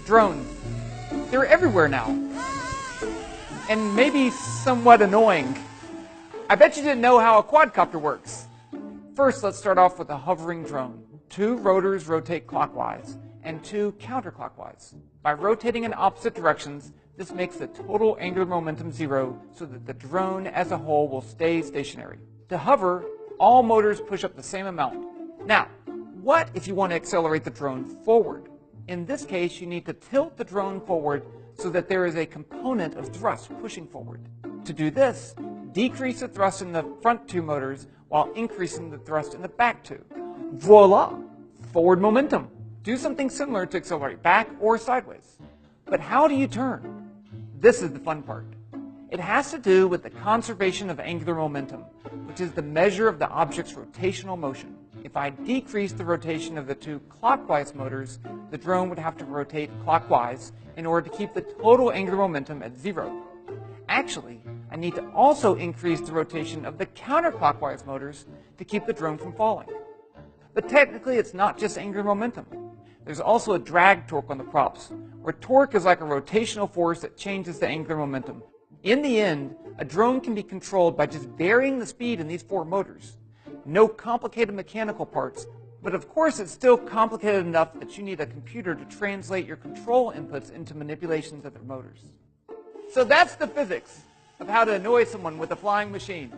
Drones. They're everywhere now. And maybe somewhat annoying. I bet you didn't know how a quadcopter works. First, let's start off with a hovering drone. 2 rotors rotate clockwise and 2 counterclockwise. By rotating in opposite directions, this makes the total angular momentum 0 so that the drone as a whole will stay stationary. To hover, all motors push up the same amount. Now, what if you want to accelerate the drone forward? In this case, you need to tilt the drone forward so that there is a component of thrust pushing forward. To do this, decrease the thrust in the front 2 motors while increasing the thrust in the back 2. Voila! Forward momentum. Do something similar to accelerate back or sideways. But how do you turn? This is the fun part. It has to do with the conservation of angular momentum, which is the measure of the object's rotational motion. If I decrease the rotation of the 2 clockwise motors, the drone would have to rotate clockwise in order to keep the total angular momentum at 0. Actually, I need to also increase the rotation of the counterclockwise motors to keep the drone from falling. But technically, it's not just angular momentum. There's also a drag torque on the props, where torque is like a rotational force that changes the angular momentum. In the end, a drone can be controlled by just varying the speed in these 4 motors. No complicated mechanical parts, but of course it's still complicated enough that you need a computer to translate your control inputs into manipulations of their motors. So that's the physics of how to annoy someone with a flying machine.